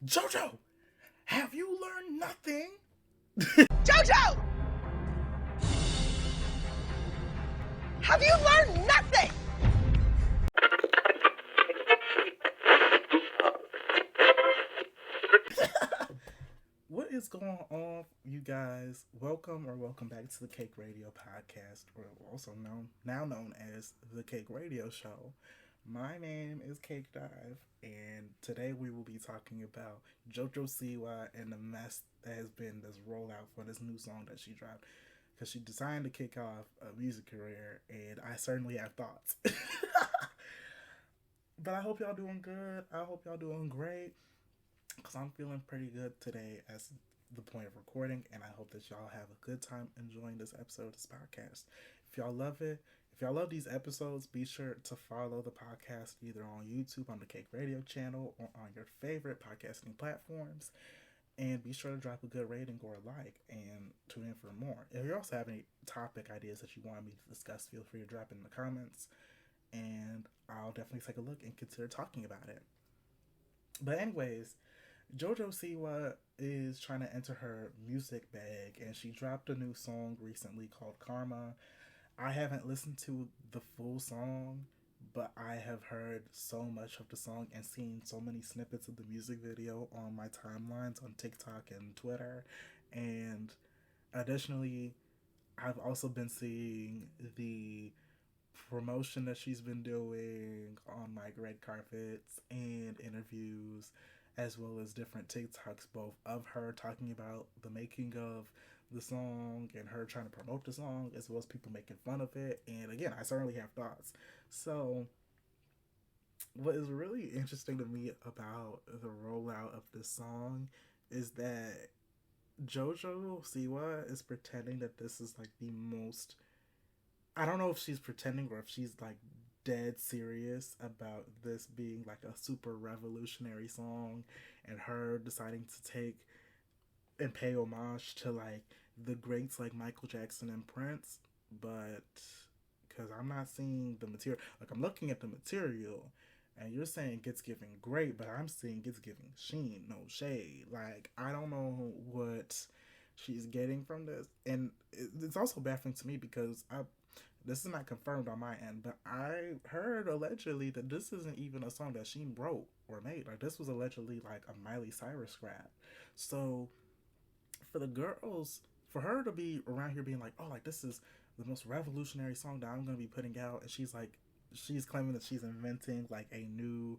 Jojo, have you learned nothing? Jojo! Have you learned nothing? What is going on, you guys? Welcome back to the Cake Radio podcast, or also now known as the Cake Radio Show. My name is CakeDive, and today we will be talking about Jojo Siwa and the mess that has been this rollout for this new song that she dropped. Because she decided to kick off a music career, and I certainly have thoughts. But I hope y'all doing good. I hope y'all doing great. Because I'm feeling pretty good today as the point of recording, and I hope that y'all have a good time enjoying this episode of this podcast. If y'all love it, if y'all love these episodes, be sure to follow the podcast either on YouTube on the Cake Radio channel or on your favorite podcasting platforms. And be sure to drop a good rating or a like and tune in for more. If you also have any topic ideas that you want me to discuss, feel free to drop in the comments, and I'll definitely take a look and consider talking about it. But anyways, Jojo Siwa is trying to enter her music bag, and she dropped a new song recently called Karma. I haven't listened to the full song, but I have heard so much of the song and seen so many snippets of the music video on my timelines on TikTok and Twitter. And additionally, I've also been seeing the promotion that she's been doing on like red carpets and interviews, as well as different TikToks, both of her talking about the making of the song and her trying to promote the song, as well as people making fun of it. And again, I certainly have thoughts. So, what is really interesting to me about the rollout of this song is that Jojo Siwa is pretending that this is like the most. I don't know if she's pretending or if she's like dead serious about this being like a super revolutionary song, and her deciding to take and pay homage to like the greats like Michael Jackson and Prince. But because I'm not seeing the material, like I'm looking at the material and you're saying it's giving great, but I'm seeing it's giving sheen, no shade. Like I don't know what she's getting from this, and it's also baffling to me because this is not confirmed on my end, but I heard allegedly that this isn't even a song that she wrote or made. Like this was allegedly like a Miley Cyrus rap. So for the girls, for her to be around here being like, oh, like this is the most revolutionary song that I'm gonna be putting out, and she's claiming that she's inventing like a new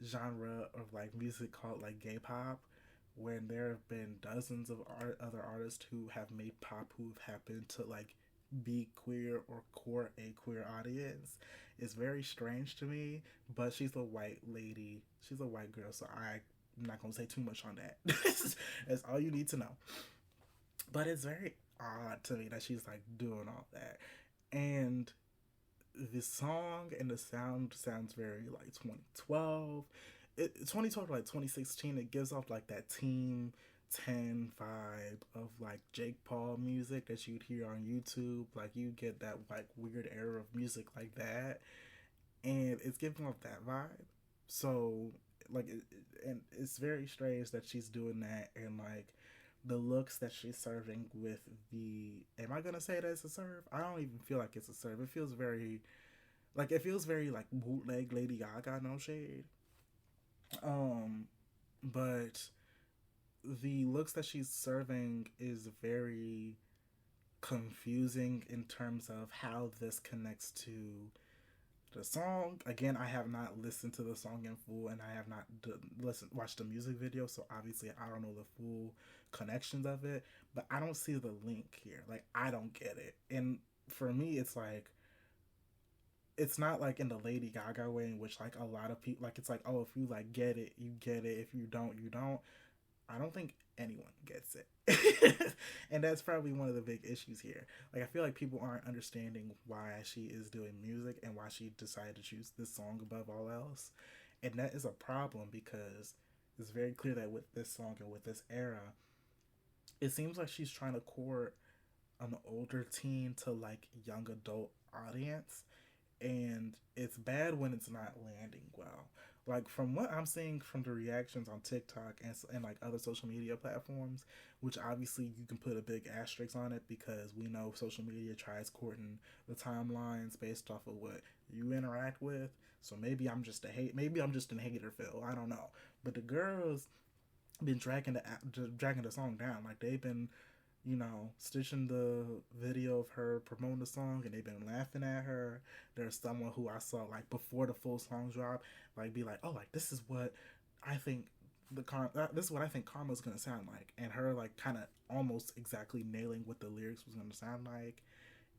genre of like music called like gay pop, when there have been dozens of other artists who have made pop who've happened to like be queer or court a queer audience. Is very strange to me, but she's a white lady. She's a white girl, so I'm not going to say too much on that. That's all you need to know. But it's very odd to me that she's like doing all that. And the song and the sound sounds very like 2012. 2012 to like 2016, it gives off like that Team 10 vibe of like Jake Paul music that you'd hear on YouTube. Like you get that like weird era of music like that, and it's giving off that vibe. So like and it's very strange that she's doing that, and like the looks that she's serving with the, am I gonna say that it's a serve? I don't even feel like it's a serve. It feels very like bootleg Lady Gaga, no shade. But the looks that she's serving is very confusing in terms of how this connects to the song. Again, I have not listened to the song in full, and I have not watched the music video, so obviously I don't know the full connections of it, but I don't see the link here. Like I don't get it. And for me, it's like, it's not like in the Lady Gaga way in which like a lot of people, like it's like, oh, if you like get it, you get it. If you don't, you don't. I don't think anyone gets it. And that's probably one of the big issues here. Like I feel like people aren't understanding why she is doing music and why she decided to choose this song above all else. And that is a problem because it's very clear that with this song and with this era, it seems like she's trying to court an older teen to like young adult audience, and it's bad when it's not landing well. like from what I'm seeing from the reactions on TikTok and like other social media platforms, which obviously you can put a big asterisk on it because we know social media tries courting the timelines based off of what you interact with. So maybe I'm just in haterville. I don't know. But the girls been dragging the song down. Like they've been, stitching the video of her promoting the song, and they've been laughing at her. There's someone who I saw like before the full song drop, like be like, "Oh, like this is what I think this is what I think Karma's gonna sound like," and her like kind of almost exactly nailing what the lyrics was gonna sound like.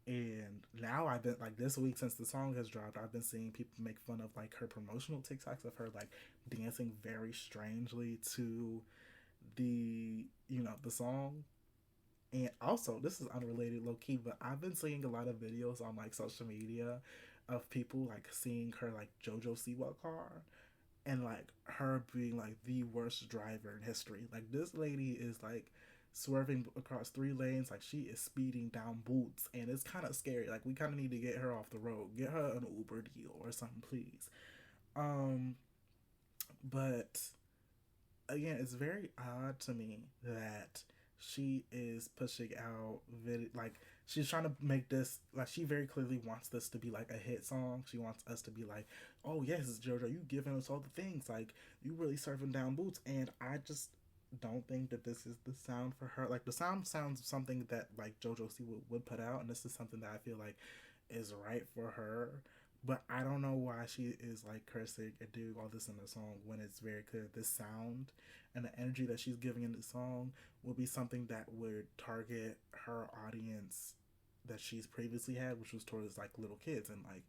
And now I've been like this week since the song has dropped, I've been seeing people make fun of like her promotional TikToks of her like dancing very strangely to the song. And also, this is unrelated low key, but I've been seeing a lot of videos on like social media of people like seeing her like Jojo Siwa car and like her being like the worst driver in history. Like this lady is like swerving across 3 lanes, like she is speeding down boots, and it's kind of scary. Like we kind of need to get her off the road, get her an Uber deal or something, please. Um, but again, it's very odd to me that she is pushing out like she's trying to make this like she very clearly wants this to be like a hit song. She wants us to be like, oh yes, Jojo, you giving us all the things, like you really serving down boots. And I just don't think that this is the sound for her. Like the sound sounds something that like Jojo Siwa would put out, and this is something that I feel like is right for her. But I don't know why she is like cursing and doing all this in the song when it's very clear this sound and the energy that she's giving in the song will be something that would target her audience that she's previously had, which was towards like little kids and like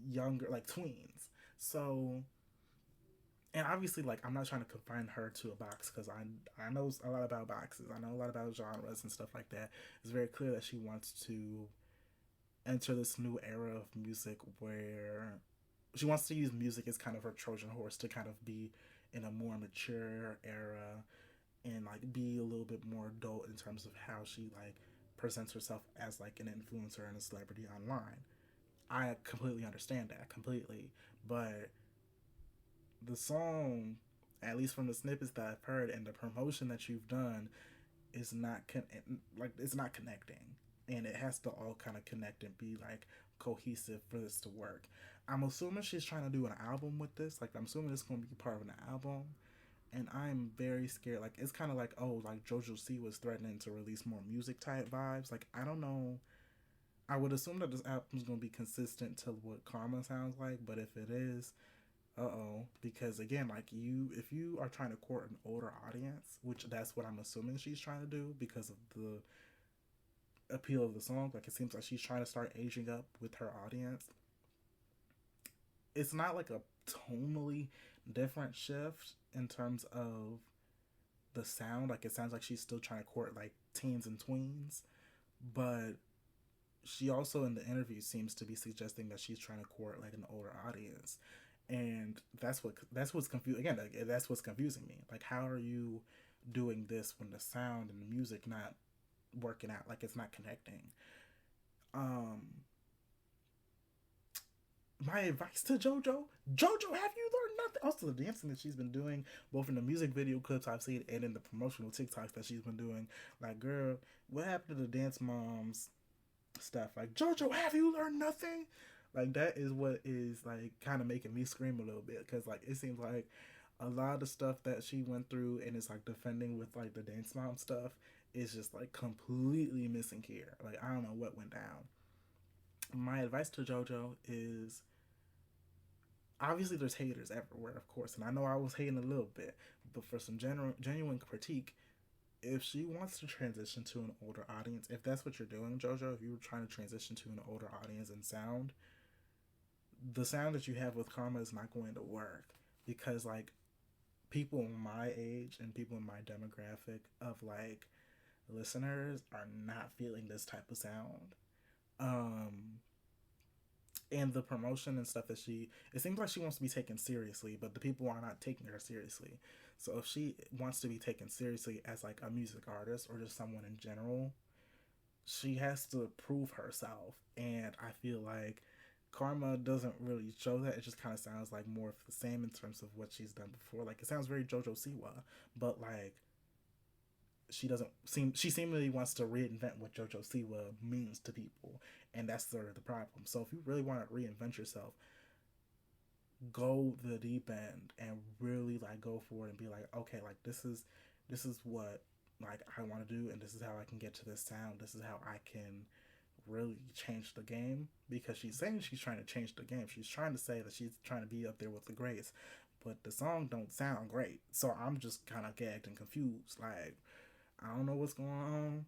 younger, like tweens. So, and obviously, like I'm not trying to confine her to a box because I know a lot about boxes. I know a lot about genres and stuff like that. It's very clear that she wants to enter this new era of music where she wants to use music as kind of her Trojan horse to kind of be in a more mature era and like be a little bit more adult in terms of how she like presents herself as like an influencer and a celebrity online. I completely understand that completely, but the song, at least from the snippets that I've heard and the promotion that you've done, is not like it's not connecting, and it has to all kind of connect and be like cohesive for this to work. I'm assuming she's trying to do an album with this. Like I'm assuming it's going to be part of an album, and I'm very scared. Like it's kind of like, oh, like Jojo C was threatening to release more music type vibes. Like I don't know. I would assume that this album is going to be consistent to what Karma sounds like, but if it is, because again, like if you are trying to court an older audience, which that's what I'm assuming she's trying to do because of the appeal of the song, like it seems like she's trying to start aging up with her audience. It's not like a tonally different shift in terms of the sound. Like it sounds like she's still trying to court like teens and tweens, but she also in the interview seems to be suggesting that she's trying to court like an older audience, and that's what's confusing. Again, like, that's what's confusing me. Like, how are you doing this when the sound and the music not working out? Like, it's not connecting. Um, my advice to JoJo, have you learned nothing? Also, the dancing that she's been doing, both in the music video clips I've seen and in the promotional TikToks that she's been doing. Like, girl, what happened to the dance moms stuff? Like, JoJo, have you learned nothing? Like, that is what is like kind of making me scream a little bit, because like it seems like a lot of the stuff that she went through and is like defending with like the dance mom stuff is just like completely missing here. Like, I don't know what went down. My advice to JoJo is, obviously there's haters everywhere, of course, and I know I was hating a little bit, but for some genuine critique, if she wants to transition to an older audience, if that's what you're doing, JoJo, if you're trying to transition to an older audience and sound, the sound that you have with Karma is not going to work, because like people my age and people in my demographic of like listeners are not feeling this type of sound. And the promotion and stuff that it seems like she wants to be taken seriously, but the people are not taking her seriously. So if she wants to be taken seriously as like a music artist or just someone in general, she has to prove herself. And I feel like Karma doesn't really show that. It just kind of sounds like more of the same in terms of what she's done before. Like, it sounds very Jojo Siwa, but like she seemingly wants to reinvent what Jojo Siwa means to people, and that's sort of the problem. So if you really want to reinvent yourself, go the deep end and really like go for it and be like, okay, like this is what like I want to do, and this is how I can get to this sound. This is how I can really change the game, because she's saying she's trying to change the game. She's trying to say that she's trying to be up there with the greats, but the song don't sound great. So I'm just kind of gagged and confused. Like, I don't know what's going on,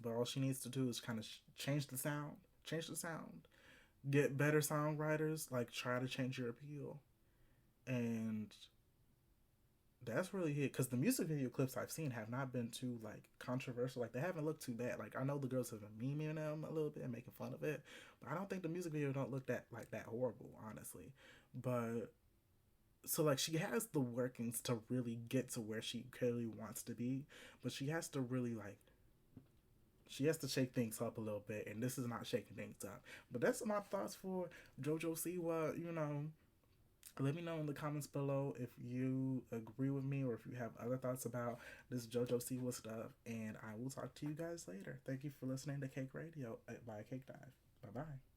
but all she needs to do is kind of change the sound, get better songwriters, like try to change your appeal, and that's really it. Because the music video clips I've seen have not been too like controversial. Like, they haven't looked too bad. Like, I know the girls have been memeing them a little bit and making fun of it, but I don't think the music video don't look that horrible, honestly. But so like she has the workings to really get to where she clearly wants to be, but she has to really like she has to shake things up a little bit, and this is not shaking things up. But that's my thoughts for Jojo Siwa. Let me know in the comments below if you agree with me or if you have other thoughts about this Jojo Siwa stuff, and I will talk to you guys later. Thank you for listening to Cake Radio by CakeDive. Bye bye.